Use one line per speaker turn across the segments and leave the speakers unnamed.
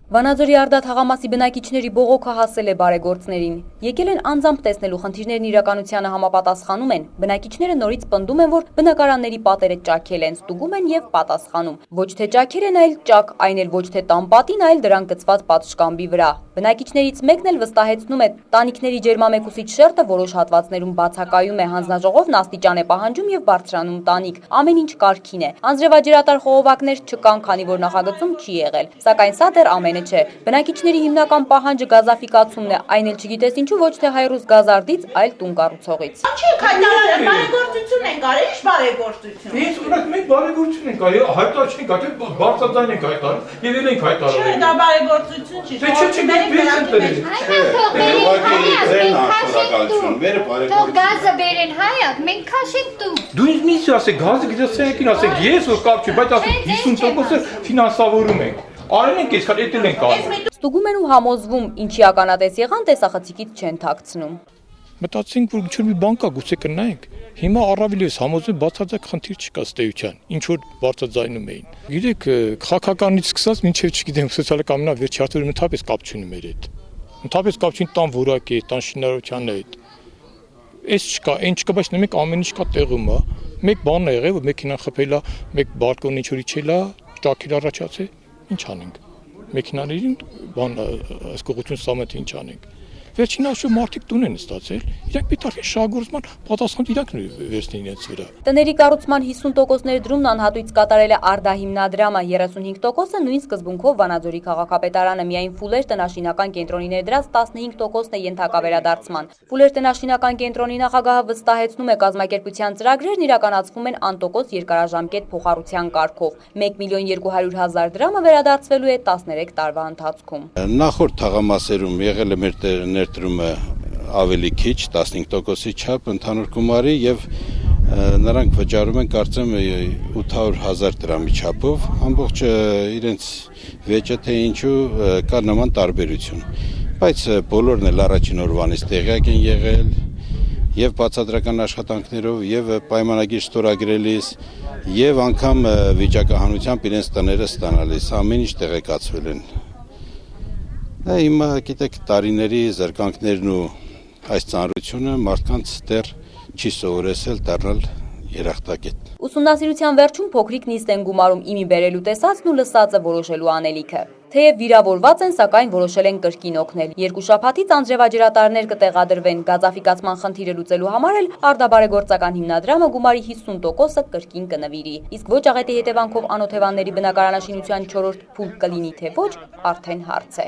Վանաձորի Արդա թաղամասի բնակիչների բողոքը հասել է բարեգործներին։ Եկել են անձամբ տեսնելու խնդիրներն իրականությանը համապատասխանում են։ Բնակիչները նորից պնդում են, որ բնակարանների պատերը ճաքել են, ստուգում են եւ պատասխանում։ Ոչ թե ճաքեր են, այլ ճակ, այն էլ ոչ թե տան պատին, այլ դրան գծված պատշգամբի վրա։ Բնակիչներից մեկն էլ վստահեցնում է, տանիքների ջերմամեկուսիչ շերտը որոշ հատվածներում բացակայում է, հանձնաժողովն աստիճան է պահանջում եւ բարձրանում տանիք։ Ամեն ինչ կարգին է։ Անձրևաջրատար խողովակներ չկան, քանի որ նախագծում չի եղել։ Սակայն սա դեռ ամենը չէ։ Բնակիչների հիմնական պահանջը գազաֆիկացումն է, այն էլ չգիտես ինչու ոչ թե հայրուս գազարդից, այլ տուն կառուցողից։
Չի քայլարել, բարեգործություն են կարել, ինչ բարեգործություն։
Ես ունեմ մենք բարեգործություն ենք արել, հայտարար չենք արել, բարձրաձայն ենք հայտարարել եւ ելենք հայտարարել։
Չէ, դա բարեգործություն չի։
Թող գազը բերեն հայակ, մենք քաշենք տուն։
Դու ինձ մի ասեք, գազը գիտեսեքին ասեք, ես որ կապ չի, բայց ասեք 50%-ը ֆինանսավորում ենք։ Արել ենք այսքան էտել ենք արել։
Ստուգում են ու համոզվում, ինչի ականատես եղան, տեսախցիկից չեն թաքցնում։
Մտածենք, որ ինչ-որ մի բան կա, գուցե կնայենք։ Հիմա առավել ես համոզվում բացարձակ խնդիր չկա ստեյության, ինչ որ բարձրաձայնում էին։ Գիտեք, քաղաքականից սկսած մինչև չգիտեմ, սոցիալական ամենավերջի հարցերում ընդհանրապես կապ չունի մեր հետ։ Ընդհանրապես կապ չունի տան որակի, տան շինարարության հետ։ Էս չկա, այն չկա, բայց մենք ամեն ինչ կա տեղում, հա։ Մեկ բան է եղել, որ մեքենան խփելա, մեկ բարկոնը ինչ որ իջելա, ճաքել առաջացել, ինչ անենք։ Մեքենաներին բան ասկողություն սամետ ինչ անենք։ Վերջին աշխու մարդիկ տուն են ստացել, իրանք պետք է շահագործման պատասխան իրանք վերցնեն իրենց վրա։
Տների կառուցման 50% ներդրումն անհատույց կատարել է Արդա հիմնադրամը, 35%-ը նույն սկզբունքով Վանաձորի քաղաքապետարանը, միայն Ֆուլեր տնաշինական կենտրոնի ներդրած 15%-ն է ենթակա վերադարձման։ Ֆուլեր տնաշինական կենտրոնի նախագահը վստահեցնում է, կազմակերպության ծրագրերն իրականացվում են անտոկոս երկարաժամկետ փոխառության կարգով։ 1.200.000 դրամը վերադարձվելու է 13 տարվա ընթացքում։
Նախորդ թաղամասերում եղել է մեր ներդրումը ավելի քիչ, 15%-ի չափ ընդհանուր գումարի եւ նրանք վճարում են կարծեմ 800.000 դրամի չափով, ամբողջ իրենց վեճը թե ինչու կա նման տարբերություն, բայց բոլորն էլ առաջին օրվանից տեղյակ են եղել եւ բացատրական աշխատանքներով եւ պայմանագիր ստորագրելիս եւ անգամ վիճակահանությամբ իրենց տները ստանալիս ամեն ինչ տեղեկացվել են։ Հիմա գիտեք տարիների զրկանքներն ու այս ծանրությունը մարդկանց դեռ չի սովորեցել դառնալ երախտագետ։
Ուսումնասիրության վերջում փոքրիկ նիստ են գումարում իմի բերելու տեսածն ու լսածը որոշելու անելիքը։ Թեև վիրավորված են, սակայն որոշել են կրկին օգնել։ 2 շաբաթից անձրևաջրատարներ կտեղադրվեն, գազաֆիկացման խնդիրը լուծելու համար էլ Արդա բարեգործական հիմնադրամը գումարի 50%-ը կրկին կնվիրի։ Իսկ ոչ աղետի հետևանքով անօթևանների բնակարանաշինության 4-րդ փուլ կլինի թե ոչ, արդեն հարց է։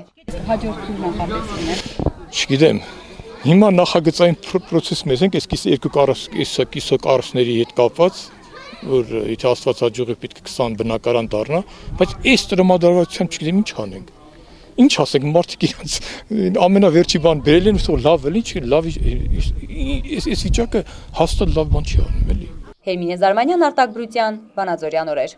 Հաջորդ նախատեսվում է։
Չգիտեմ, հիմա նախագծային process-ում ենք, այս կիսակառույցների հետ կապված, որ եթե Աստված հաջողի պետք է 20 բնակարան դառնա, բայց այս տրամադրվածությամբ չգիտեմ ինչ անենք։ Ինչ ասենք, մարդիկ իրենց ամենավերջի բան բերել են, ուսող լավ էլ, ինչ լավ, այս վիճակը հաստատ լավ բան չի անում էլի։
Հերմինե Զարմանյան, Արտակ Բրուտյան, Վանաձորյան օրեր։